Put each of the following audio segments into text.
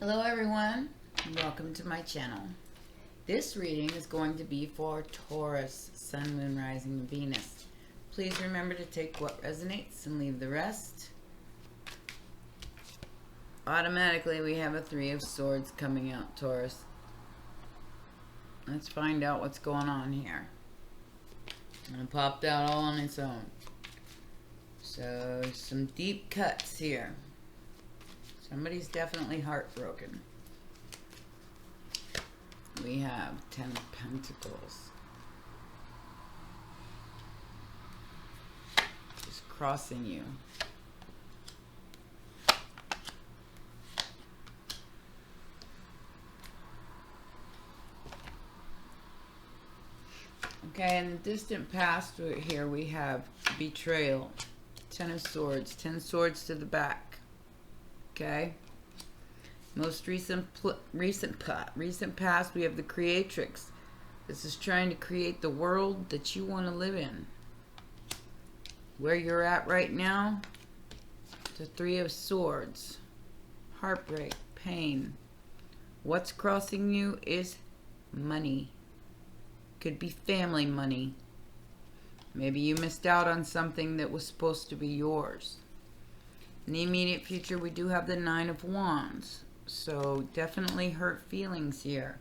Hello everyone, welcome to my channel. This reading is going to be for Taurus, Sun, Moon, Rising, and Venus. Please remember to take what resonates and leave the rest. Automatically we have a Three of Swords coming out, Taurus. Let's find out what's going on here. And it popped out all on its own. So some deep cuts here. Somebody's definitely heartbroken. We have 10 of Pentacles. Just crossing you. Okay, in the distant past here we have betrayal. 10 of Swords. 10 swords to the back. Okay. Most recent past, we have the Creatrix. This is trying to create the world that you want to live in. Where you're at right now, the Three of Swords. Heartbreak, pain. What's crossing you is money. Could be family money. Maybe you missed out on something that was supposed to be yours. In the immediate future, we do have the Nine of Wands. So definitely hurt feelings here.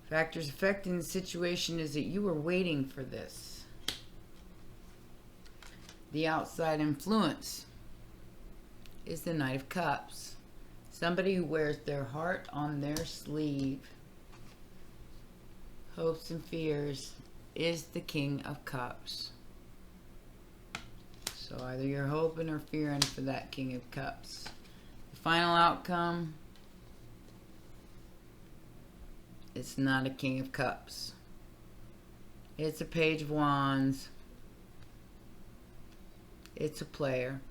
Factors affecting the situation is that you were waiting for this. The outside influence is the Knight of Cups. Somebody who wears their heart on their sleeve. Hopes and fears is the King of Cups. So either you're hoping or fearing for that King of Cups. The final outcome, it's not a King of Cups. It's a Page of Wands. It's a player.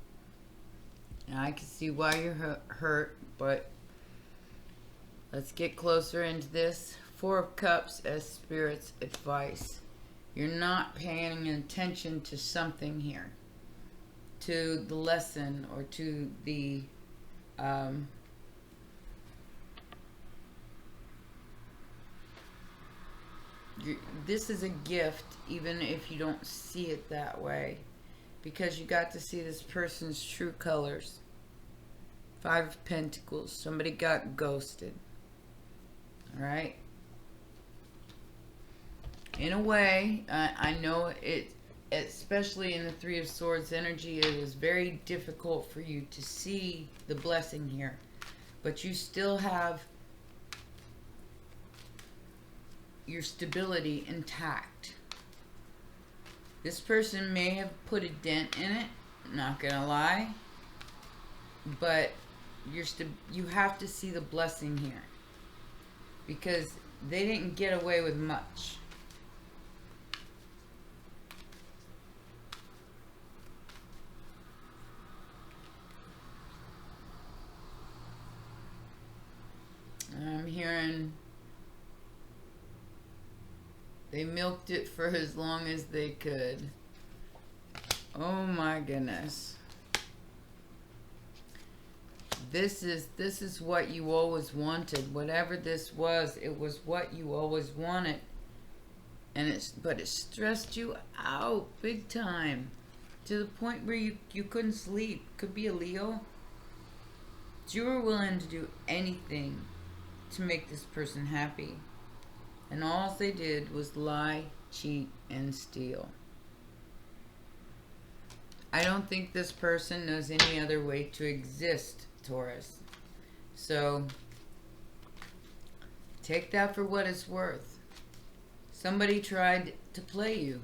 And I can see why you're hurt, but let's get closer into this. Four of Cups as Spirit's advice. You're not paying attention to something here. To the lesson or to the this is a gift, even if you don't see it that way, because you got to see this person's true colors. Five of Pentacles. Somebody got ghosted. All right. In a way, I know it. Especially in the Three of Swords energy, it was very difficult for you to see the blessing here. But you still have your stability intact. This person may have put a dent in it, not gonna lie. But you have to see the blessing here. Because they didn't get away with much. I'm hearing they milked it for as long as they could. Oh my goodness. This is what you always wanted. Whatever this was, it was what you always wanted. And but it stressed you out big time. To the point where you couldn't sleep. Could be a Leo. You were willing to do anything to make this person happy, and all they did was lie, cheat, and steal. I don't think this person knows any other way to exist, Taurus. So take that for what it's worth. Somebody tried to play you.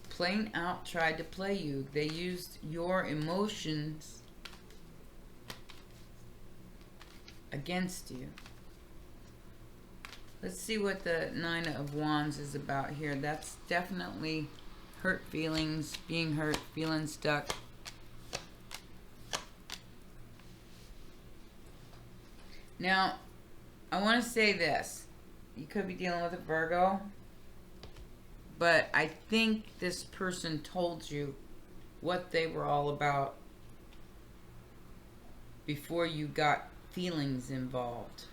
Plain out tried to play you. They used your emotions against you. Let's see what the Nine of Wands is about here. That's definitely hurt feelings, being hurt, feeling stuck. Now, I want to say this. You could be dealing with a Virgo, but I think this person told you what they were all about. before you got feelings involved.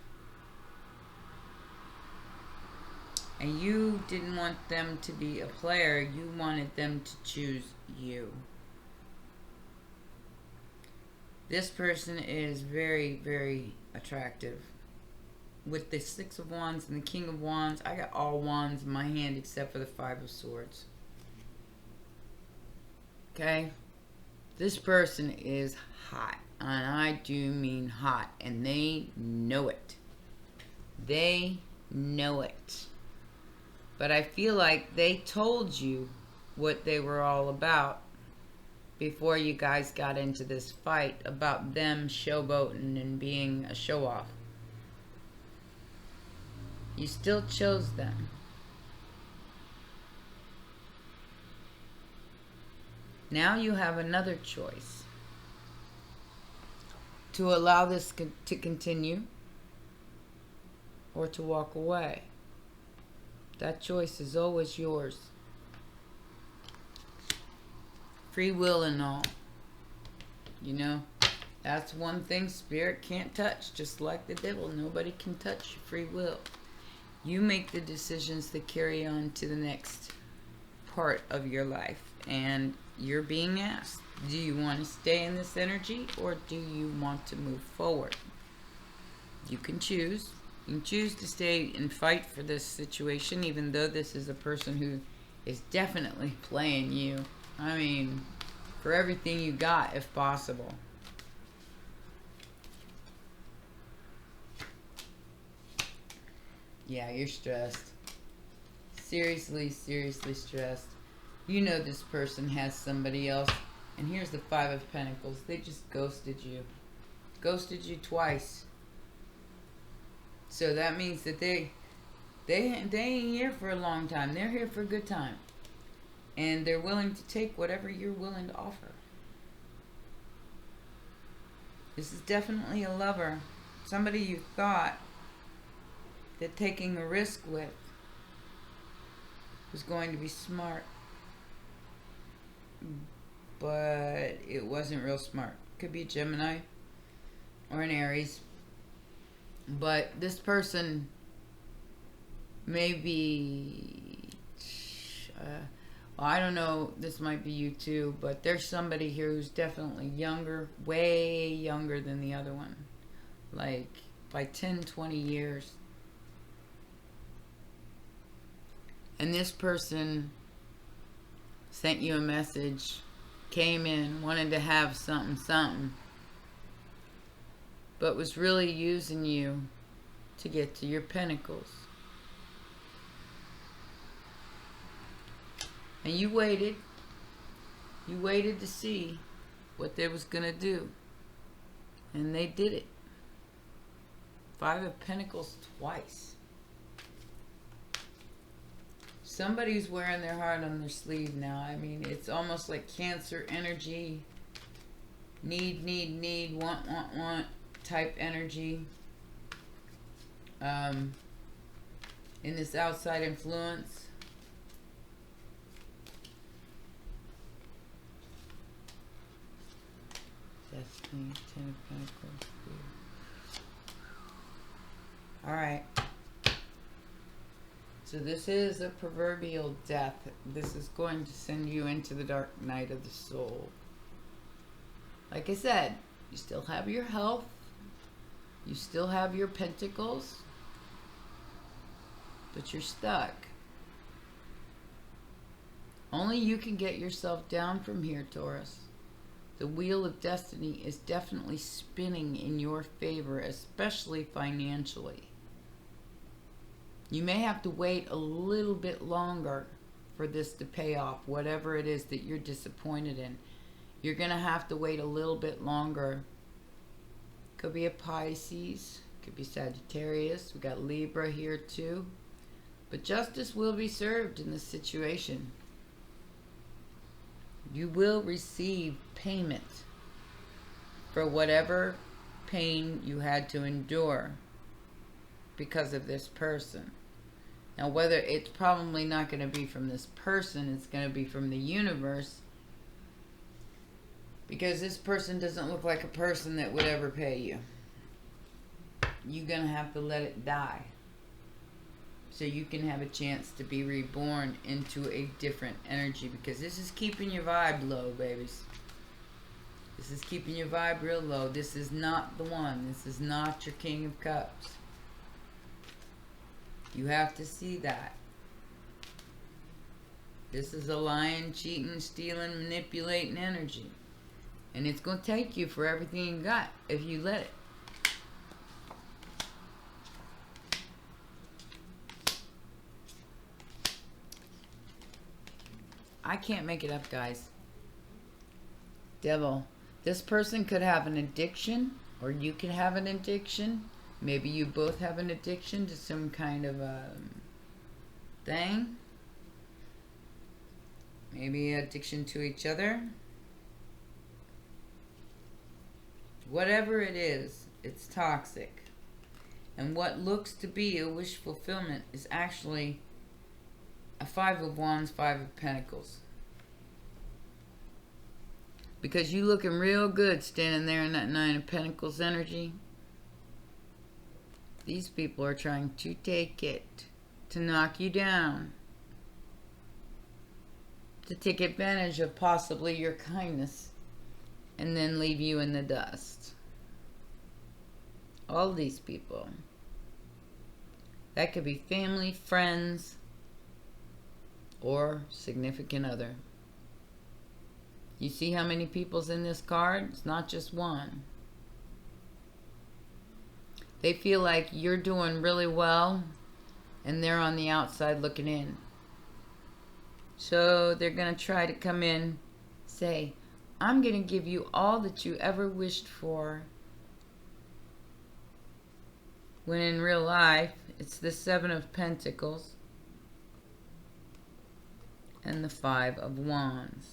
And you didn't want them to be a player. You wanted them to choose you. This person is very, very attractive. With the Six of Wands and the King of Wands, I got all wands in my hand except for the Five of Swords. Okay? This person is hot. And I do mean hot. And they know it. They know it. But I feel like they told you what they were all about before you guys got into this fight about them showboating and being a show-off. You still chose them. Now you have another choice. To allow this to continue or to walk away. That choice is always yours. Free will and all. You know, that's one thing Spirit can't touch. Just like the devil, nobody can touch your free will. You make the decisions that carry on to the next part of your life. And you're being asked, do you want to stay in this energy or do you want to move forward? You can choose. You can choose to stay and fight for this situation, even though this is a person who is definitely playing you. I mean, for everything you got, if possible. Yeah, you're stressed. Seriously, seriously stressed. You know this person has somebody else. And here's the Five of Pentacles. They just ghosted you. Ghosted you twice. So that means that they ain't here for a long time. They're here for a good time. And they're willing to take whatever you're willing to offer. This is definitely a lover. Somebody you thought that taking a risk with was going to be smart. But it wasn't real smart. Could be a Gemini or an Aries. But this person may be, well, I don't know, this might be you too, but there's somebody here who's definitely younger, way younger than the other one. Like by 10, 20 years. And this person sent you a message, came in, wanted to have something, but was really using you to get to your pentacles. And you waited. You waited to see what they was going to do. And they did it. Five of Pentacles twice. Somebody's wearing their heart on their sleeve now. I mean, it's almost like Cancer energy. Need, want type energy. In this outside influence. Destiny, Ten of Pentacles. Alright. So this is a proverbial death. This is going to send you into the dark night of the soul. Like I said, you still have your health. You still have your pentacles. But you're stuck. Only you can get yourself down from here, Taurus. The wheel of destiny is definitely spinning in your favor, especially financially. You may have to wait a little bit longer for this to pay off, whatever it is that you're disappointed in. You're going to have to wait a little bit longer. Could be a Pisces, could be Sagittarius. We got Libra here too. But justice will be served in this situation. You will receive payment for whatever pain you had to endure because of this person. Now, whether it's probably not going to be from this person, it's going to be from the universe. Because this person doesn't look like a person that would ever pay you. You're going to have to let it die. So you can have a chance to be reborn into a different energy. Because this is keeping your vibe low, babies. This is keeping your vibe real low. This is not the one. This is not your King of Cups. You have to see that. This is a lying, cheating, stealing, manipulating energy. And it's going to take you for everything you got if you let it. I can't make it up, guys. Devil. This person could have an addiction, or you could have an addiction. Maybe you both have an addiction to some kind of thing. Maybe addiction to each other. Whatever it is, it's toxic. And what looks to be a wish fulfillment is actually a 5 of Wands, 5 of Pentacles. Because you looking real good standing there in that 9 of Pentacles energy. These people are trying to take it, to knock you down, to take advantage of possibly your kindness, and then leave you in the dust. All these people. That could be family, friends, or significant other. You see how many people's in this card? It's not just one. They feel like you're doing really well, and they're on the outside looking in. So they're going to try to come in, say, I'm going to give you all that you ever wished for. When in real life, it's the 7 of Pentacles and the 5 of Wands.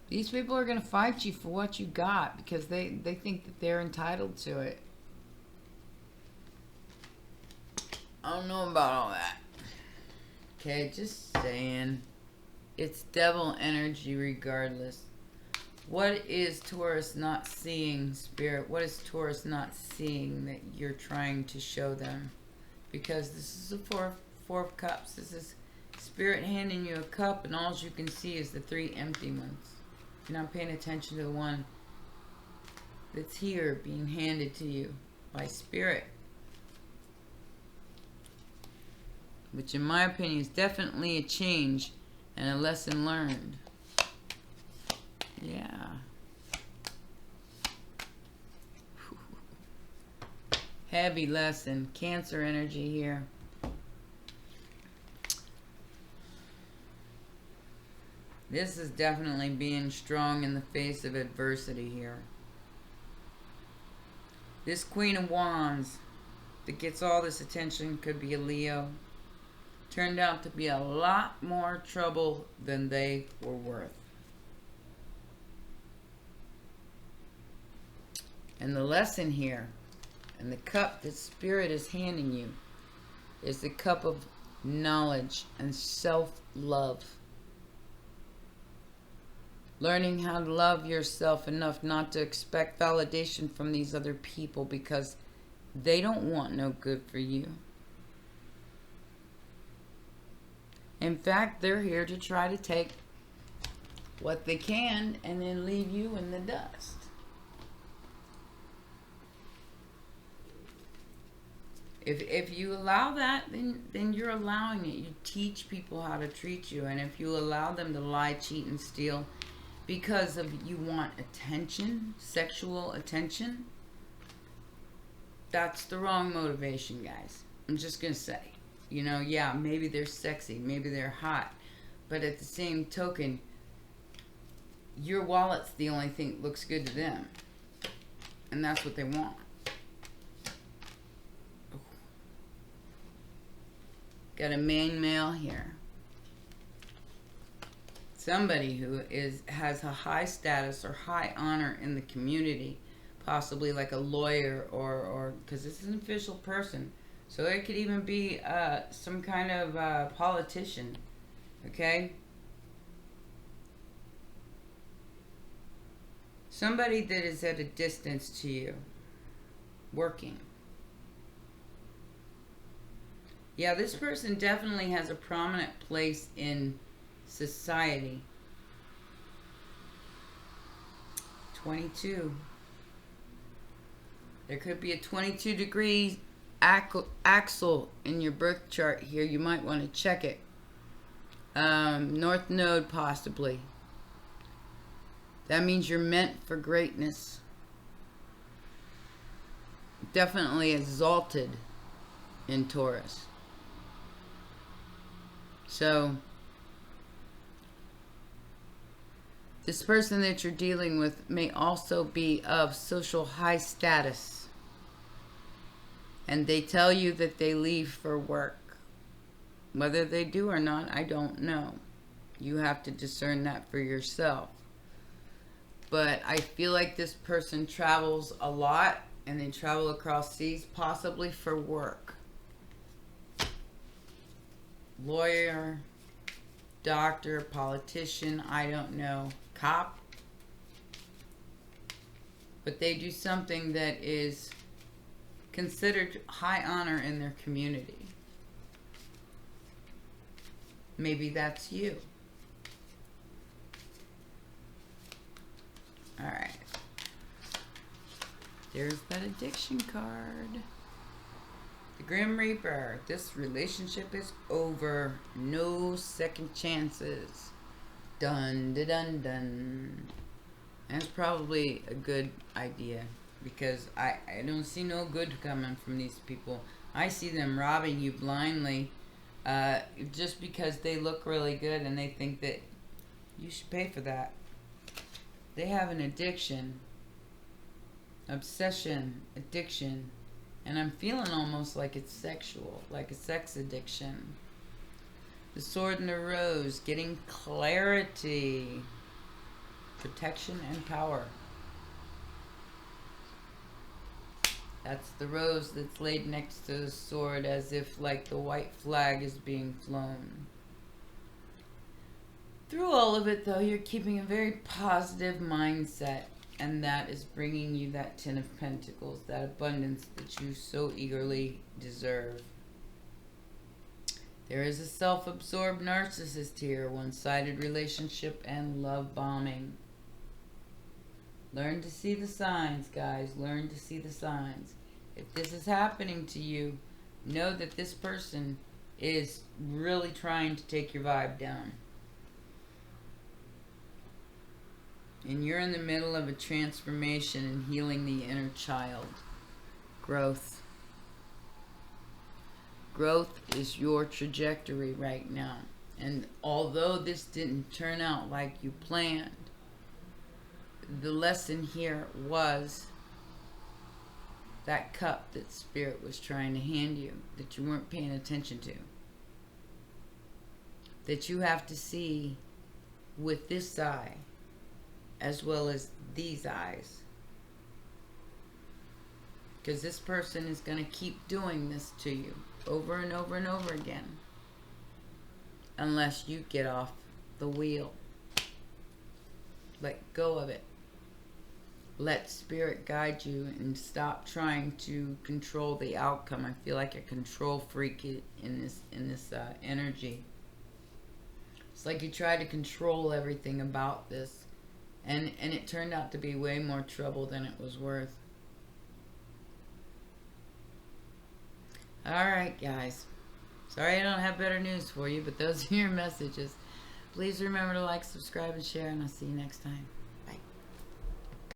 These people are going to fight you for what you got because they think that they're entitled to it. I don't know about all that. Okay, just saying. It's devil energy regardless. What is Taurus not seeing, Spirit? What is Taurus not seeing that you're trying to show them? Because this is the four of Cups. This is Spirit handing you a cup, and all you can see is the 3 empty ones. You're not paying attention to the one that's here being handed to you by Spirit. Which in my opinion is definitely a change and a lesson learned. Yeah. Heavy lesson. Cancer energy here. This is definitely being strong in the face of adversity here. This Queen of Wands that gets all this attention could be a Leo. Turned out to be a lot more trouble than they were worth. And the lesson here, and the cup that Spirit is handing you, is the cup of knowledge and self-love. Learning how to love yourself enough not to expect validation from these other people because they don't want no good for you. In fact, they're here to try to take what they can and then leave you in the dust. If you allow that, then you're allowing it. You teach people how to treat you. And if you allow them to lie, cheat, and steal because of you want attention, sexual attention, that's the wrong motivation, guys. I'm just going to say. You know, yeah, maybe they're sexy, maybe they're hot, but at the same token, your wallet's the only thing that looks good to them. And that's what they want. Got a main male here. Somebody who has a high status or high honor in the community, possibly like a lawyer or because this is an official person. So it could even be some kind of politician, okay? Somebody that is at a distance to you, working. Yeah, this person definitely has a prominent place in society. 22. There could be a 22-degree axle in your birth chart here. You might want to check it. North node, possibly. That means you're meant for greatness. Definitely exalted in Taurus. So, this person that you're dealing with may also be of social high status. And they tell you that they leave for work. Whether they do or not, I don't know. You have to discern that for yourself. But I feel like this person travels a lot, and they travel across seas, possibly for work. Lawyer, doctor, politician, I don't know, cop. But they do something that is considered high honor in their community. Maybe that's you. Alright. There's that addiction card. The Grim Reaper. This relationship is over. No second chances. Dun dun dun dun. That's probably a good idea, because I don't see no good coming from these people. I see them robbing you blindly, just because they look really good and they think that you should pay for that. They have an addiction, obsession, addiction, and I'm feeling almost like it's sexual, like a sex addiction. The Sword and the Rose, getting clarity, protection, and power. That's the rose that's laid next to the sword, as if like the white flag is being flown. Through all of it, though, you're keeping a very positive mindset, and that is bringing you that Ten of Pentacles, that abundance that you so eagerly deserve. There is a self-absorbed narcissist here, one-sided relationship, and love bombing. Learn to see the signs, guys. Learn to see the signs. If this is happening to you, know that this person is really trying to take your vibe down. And you're in the middle of a transformation and healing the inner child. Growth. Growth is your trajectory right now. And although this didn't turn out like you planned, the lesson here was that cup that Spirit was trying to hand you, that you weren't paying attention to. That you have to see with this eye as well as these eyes. Because this person is going to keep doing this to you over and over and over again. Unless you get off the wheel. Let go of it. Let Spirit guide you and stop trying to control the outcome. I feel like a control freak in this energy. It's like you tried to control everything about this, and it turned out to be way more trouble than it was worth. Alright, guys. Sorry I don't have better news for you, but those are your messages. Please remember to like, subscribe, and share, and I'll see you next time.